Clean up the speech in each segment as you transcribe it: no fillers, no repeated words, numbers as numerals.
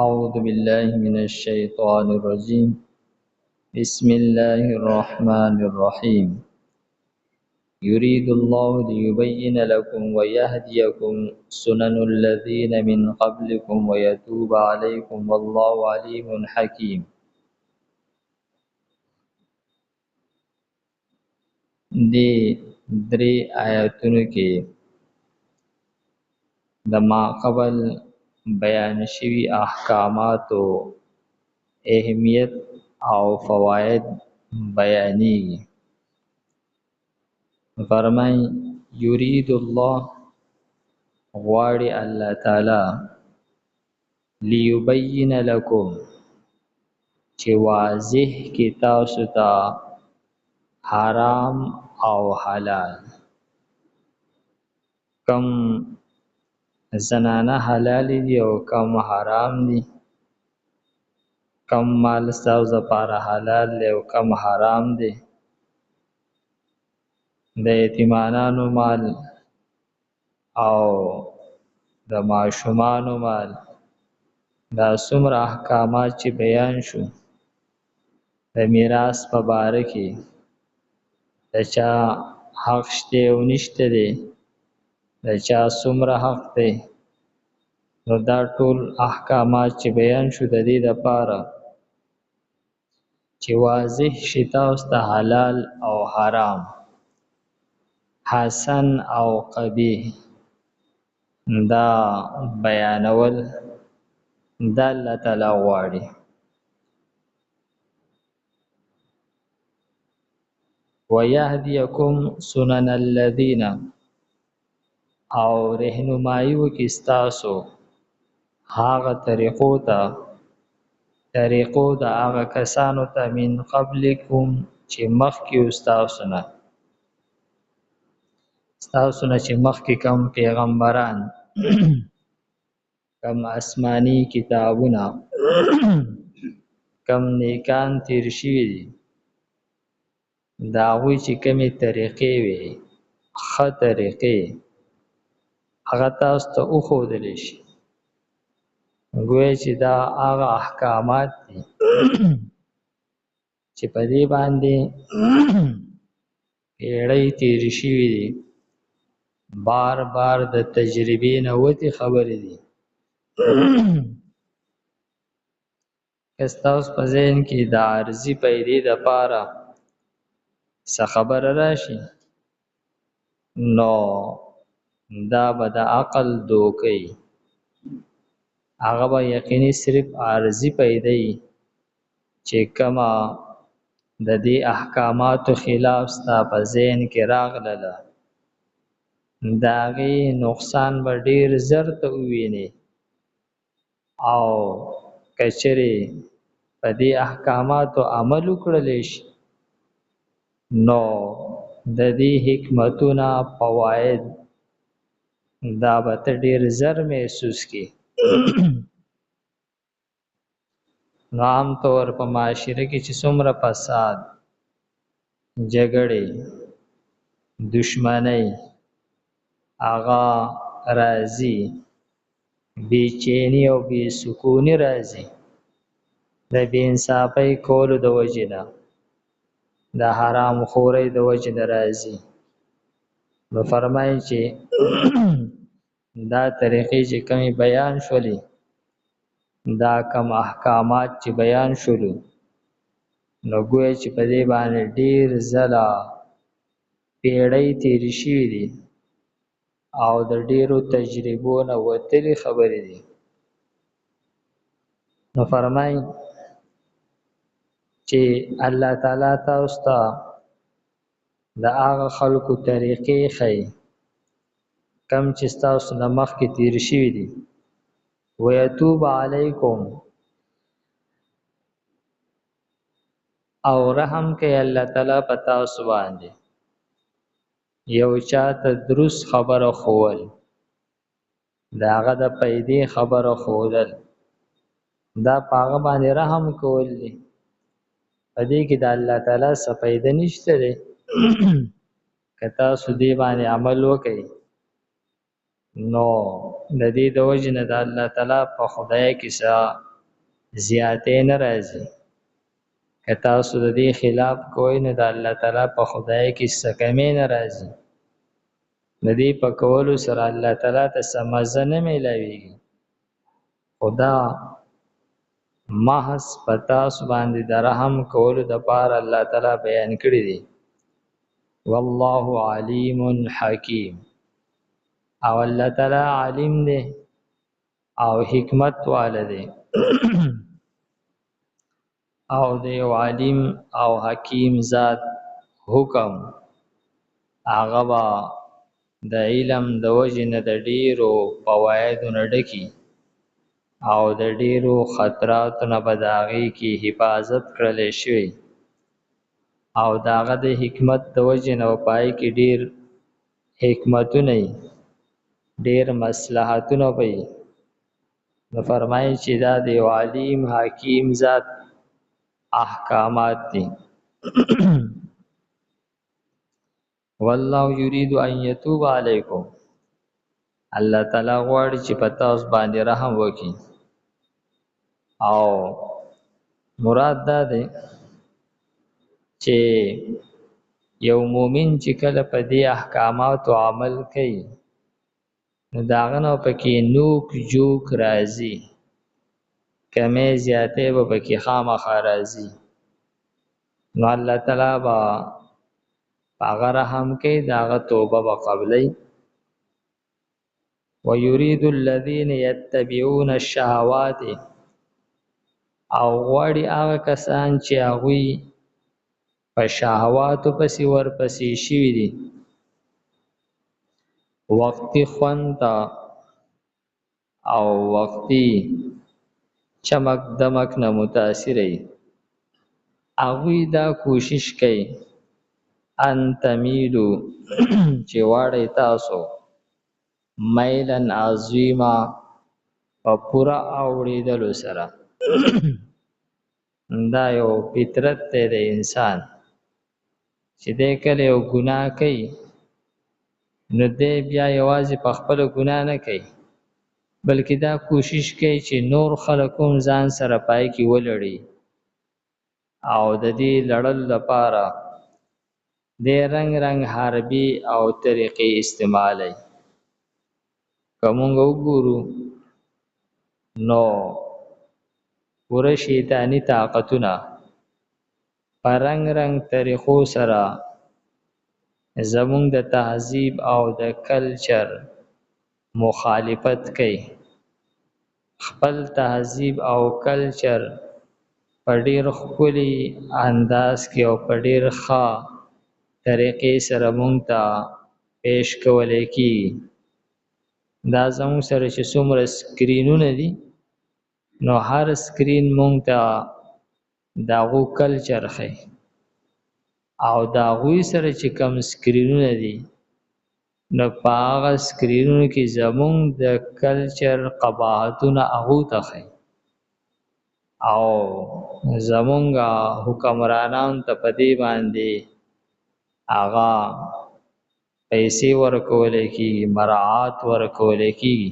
أعوذ بالله من الشيطان الرجيم بسم الله الرحمن الرحيم يريد الله ليبين لكم ويهديكم سنن الذين من قبلكم ويتوب عليكم والله عليم حكيم. دې درې آیاتونو کې د ما قبل بیان شوی احکاماتو اهمیت او فواید بیانېږي. فرمای یرید الله غواړي الله تعالی لیبین لکم چې واضح کی تاسو ته حرام او حلال، کم زنانه حلال دي او کم حرام دي، کم مال ستاسو لپاره حلال دی او کم حرام دی، د یتیمانو مال او د ماشومانو مال، دا څومره احکامات چې بیان شو د میراث په باره کې د چا حق شته او نشته دی، د چا څومره حق دی، نو دا ټول احکامات چې بیان شو د دې لپاره چې واضح شي تاسو ته حلال او حرام، حسن او قبیح، دا بیانول دا الله تعالی غواړي. وَيَهْدِيَكُمْ سُنَنَ الَّذِينَ او رهنمایي وکړي ستاسو هغه طریقو د هغه کسانو ته من قبلکم چې مخکې ستاسو نه چې مخکې کم پیغمبران کم آسمانی کتابونه کم نیکان تیر شوي دي، د هغوی چې کمې طریقې وي ښه طریقې هغه تاسو ته وښودلی شي. گویا چې دا هغه احکامات دي چې په دې باندې پیړۍ تیرې شوي دي، بار بار د تجربې نه وتې خبرې دي. که ستاسو په ذهن کې د عارضي پیدې دپاره څه خبره راشي نو دا به د عقل دوکه وي، هغه به یقیني صرف عارضي پیدا وي چې کومه د دې احکاماتو خلاف ستا په ذهن کې راغله، د هغې نقصان به ډېر زر ته ووینې، او که چېرې په دې احکاماتو عمل وکړلی شي نو د دې حکمتونه فواید دا به ته ډېر زر محسوس کړي. نو عام طور په معاشره کې چې څومره فساد، جګړې، دشمنۍ هغه راځي، بېچیني او بېسکوني راځي د بې انصافۍ کولو د وجې نه، د حرام خورۍ د وجې نه راځي. نو فرمایي چې دا طریقې چې کومې بیان شولې، دا کم احکامات چې بیان شولو، نو گویا چې په دې باندې ډېر ځله پیړۍ تېرې شوي دي او د ډېرو تجربو نه وتلې خبرې دي. نو فرمایي چې الله تعالی تاسو ته د هغه خلکو طریقې ښیي کم چې ستاسو نه مخکې تېر شوي دي. ویتوب علیکم او رحم کوي الله تعالی په تاسو باندې، یو چاته درست خبره ښوول، د هغه د پیدې خبره ښودل، دا په هغه باندې رحم کول دي. په دې کې د الله تعالی څه پیدا نشته دی. که تاسو دې باندې عمل وکړئ نو د دې د وجې نه د الله تعالی په خدای کې څه زیاتې نه راځي. که تاسو د دې خلاف کوئ نو د الله تعالی په خدای کې څه کمې نه راځي. د دې په کولو سره الله تعالی ته څه مزه نه میلاویږي. خدا محض په تاسو باندې د رحم کولو دپاره الله تعالی بیان کړی دی. والله علیم حکیم، او الله تعالی عالم دی او حکمت والا دی او د یو عالم او حکیم ذات حکم هغه به د علم د وجې نه د ډیرو فوایدو نه ډکي او د ډیرو خطراتو نه به د هغې کې حفاظت کړلی شوی او د هغه د حکمت د وجې نه به په هغې کې ډیر حکمتونه وي، ډیر مصلحتونه به وي. نو فرمایي چې دا د یو علیم حکیم ذات احکامات دي. والله یرید ان یتوب علیکم، الله تعالی غواړي چې په تاسو باندې رحم وکړي. او مراد دا دی چې یو مومن چې کله په دې احکاماتو عمل کوي نو د هغه نه پکې نوک جوک راځي، کمې زیاتې به پکې خامخا راځي. نو الله تعالی به په هغه رحم کوي، د هغه توبه به قبلوي. ویرید الذین یتبعون الشهوات، او غواړي هغه کسان چې هغوی په شهواتو پسې ورپسې شوي دي، وقتي خوند ته او وقتي چمک دمک نه متاثره وي، هغوی دا کوشش کوي ان تمیلو چې واړئ تاسو میلن عظیما په پوره اوړېدلو سره. دا یو فطرت دی د انسان چې دی کله یو ګناه کوي نو دی بیا یوازې په خپله ګناه نه کوي بلکې دا کوشش کوي چې نور خلک هم ځان سره پای کې ولړي او د دې لړلو لپاره دی رنګ رنګ حربي او طریقې استعمالوي. که مونږ وګورو نو پوره شیطاني طاقتونه په رنګ رنګ طریقو سره زمونږ د تهذیب او د کلچر مخالفت کوي. خپل تهذیب او کلچر په ډیر ښکلي انداز کې او په ډیر ښه طریقې سره مونږ ته پیش کولی کېږي. دا زموږ سره چې څومره سکرینونه دي نو هر سکرین مونږ ته د هغو کلچر ښیي او د هغوی سره چې کم سکرینونه دي نو په هغه سکرینونو کې زمونږ د کلچر قباحتونه هغو ته ښیي او زمونږ حکمرانانو ته په دې باندې هغه پیسې ورکولی کېږي، مراعات ورکولی کېږي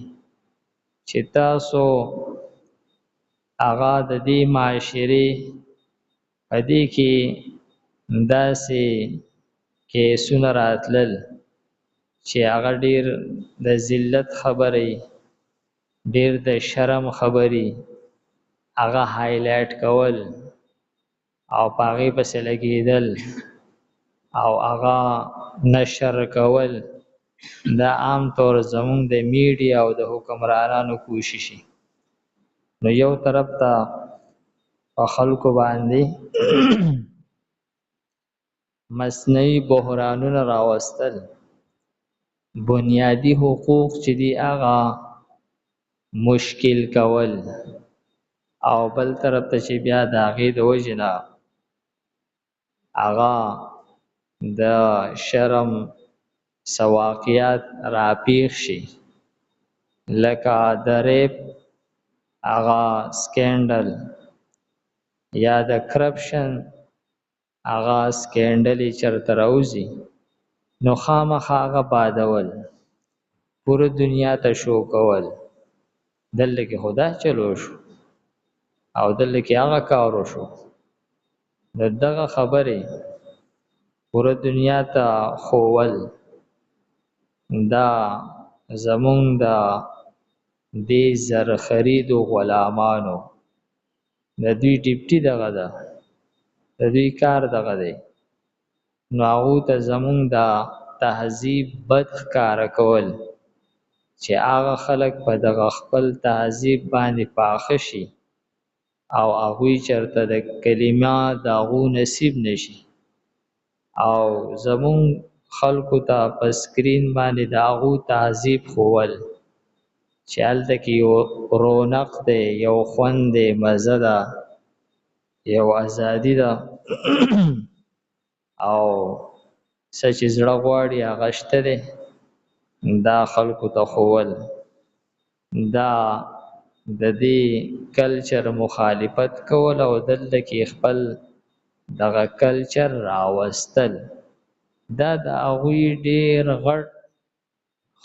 چې تاسو هغه د دې معاشرې په دې کې داسې کیسونه راتلل چې هغه ډیر د ذلت خبرې، ډیر د شرم خبرې هغه هایلایټ کول او په هغې پسې لګېدل او هغه نشر کول، دا عام طور زمونږ د میډیا او د حکمرانانو کوششي. نو یو طرف ته په خلکو باندې مصنوعي بحرانونه راوستل، بنیادي حقوق چې دي هغه مشکل کول، او بل طرف ته چې بیا د هغې د وجې نه هغه د شرم څه واقعات راپېښ شي لکه د ریپ هغه سکینډل یا د کرپشن هغه سکینډل یې چېرته راوځي نو خامخا هغه بادول پوره دنیا ته شو کول دلته کې خدا چلو شو او دلته کې هغه کارو شو دغه خبره پوره دنیا ته خوول دا زمون دا دې زر خرید غلامانو د دوی ډیپټي دغه ده د دوی کار دغه دی نو هغه ته زمون دا تهذیب بد کار کول چې هغه خلک په دغه خپل تهذیب باندې پاخه شي او هغه چرته د کلمه داغو نصیب نشي او زمون خلکو ته په سکرین باندې داغو تهذیب خول چې هلته کې یو رونق دی یو خوند دی مزه ده یو ازادي ده او سچ زړه غواړي هغه شته دی دا خلکو ته خول دا د دې کلچر مخالفت کول او دلته کې خپل دغه کلچر راوستل دا د هغوی ډیر غټ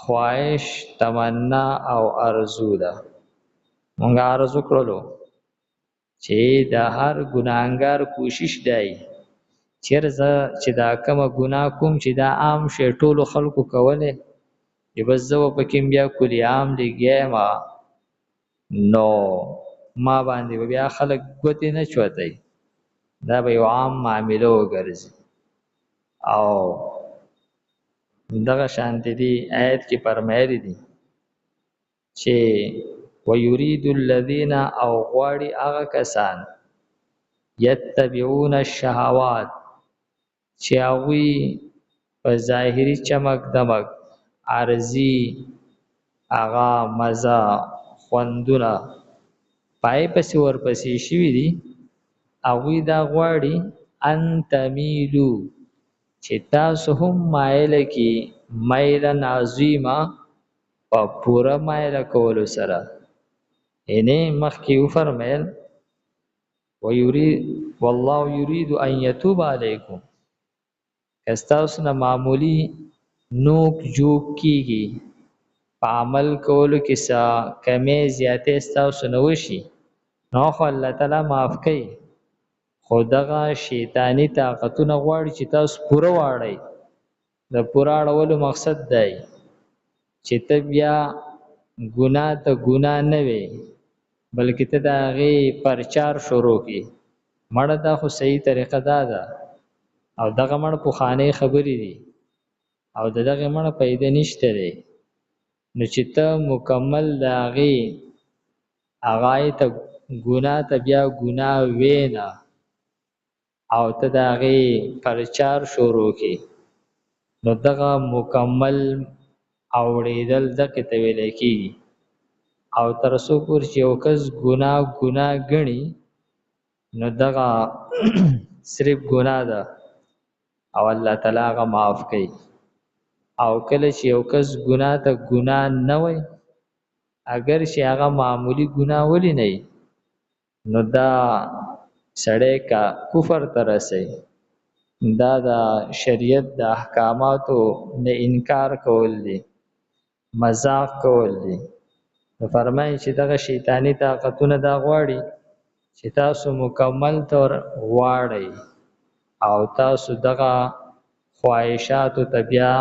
خواهش تمنا او ارزو ده مونږ ارزو کړلو چې د هر ګناهګار کوشش دی چیرته چې دا کومه ګناه کوم چې دا عام شی ټولو خلکو کوله بس زه پکې بیا کلی عام لګیم نو ما باندې بیا خلک ګوتې نه چوتای دا به یو عام معامله وګرځي او دغه شانتی دی آیت کې فرمایلی دي چې ويريد الذين او غواړي هغه کسان يتبعون الشهوات چې هغوی په ظاهري چمک دمک عارضی هغه مزه خوندونه پای پسې ورپسې شوي دي هغوی دا غواړي ان تمیلو چې تاسو هم مایله کې میله عظیمه په پوره مایله کولو سره اینه مخکې وفرمیل والله یرید ان یتوب علیکم استاسو نه معمولی نوک جوب کیږي په عمل کولو کې څه کمې زیاتې استاسو نه وشي نو خو الله تعالی معاف کوي خو دغه شیطانی طاقتونه غواړي چې تاسو پوره واړئ د پوره اړولو مقصد دی چې ته بیا ګناه ته ګناه نه وي بلکې ته د هغې پرچار شروع کړي مړه دا خو صحیح طریقه دا ده او دغه مړ پخوانۍ خبرې دي او د دغه مړ پیدا نشته دی نو چې ته مکمل د هغې ته ګناه ته بیا ګناه وینه او ته د هغې پرچار شروع کړي نو دغه مکمل اوړېدل دغې ته ویلی کېږي او تر څو پورې چې یو کس ګناه ګڼي نو دغه صرف ګناه ده او الله تعالی هغه معاف کوي او کله چې یو کس ګناه ته ګناه نه وای اگر چې هغه معمولی ګناه ولې نه نو دا سړی کا کفر ته رسي دا د شریعت د احکاماتو نه انکار کول دي مذاق کول دي نو فرمایي چې دغه شیطانی طاقتونه دا غواړي چې تاسو مکمل طور واړئ او تاسو دغه خواهشاتو ته بیا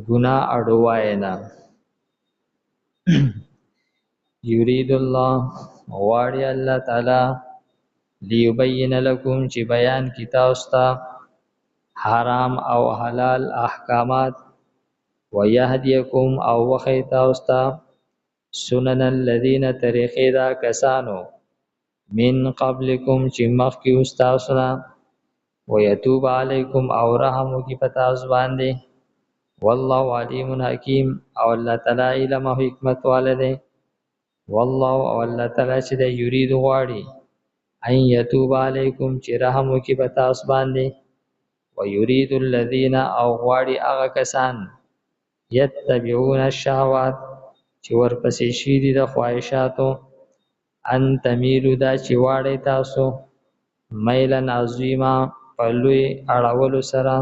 ګناه اړوای نه یرید الله غواړي الله تعالی لیبین لکم چې بیان کی تاسو ته حرام او حلال احکامات ویهدیکم او وخی تاسو ته سنن الذین طریقې دا کسانو من قبلکم چې مخکې تاسو نه ویتوب علیکم او رحم وکړي په تاسو باندې والله علیم حکیم او الله تعالی علم او حکمت والده والله او الله تعالی چې د یرید غواړي ان یتوب علیکم چې رحم وکړي په تاسو باندې ویرید الذین او غواړي هغه کسان یتبعون الشهوات چې ورپسې شي دي د خواهشاتو ان تمیلو دا چې واړی تاسو میلن عظیما په لوی اړولو سره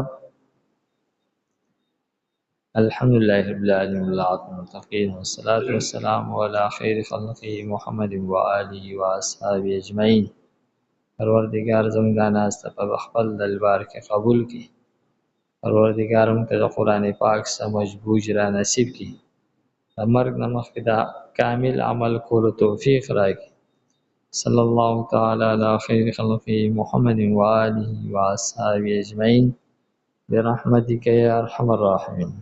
الحمدلله رب العالمین والعاقبۃ للمتقین والصلاة والسلام علی خیر خلقه محمد و آله و اصحابه اجمعین. پروردگار زموږ دا ناسته په خپل دربار کې قبول کړي. پروردگار موږ ته د قرآن پاک سمجھ بوج را نصیب کړي. د مرګ نه مخکې دا کامل عمل کولو توفیق راکړي. صلی الله تعالی علی خیر خلقه محمد و آله و اصحابه اجمعین برحمتک یا ارحم الراحمین.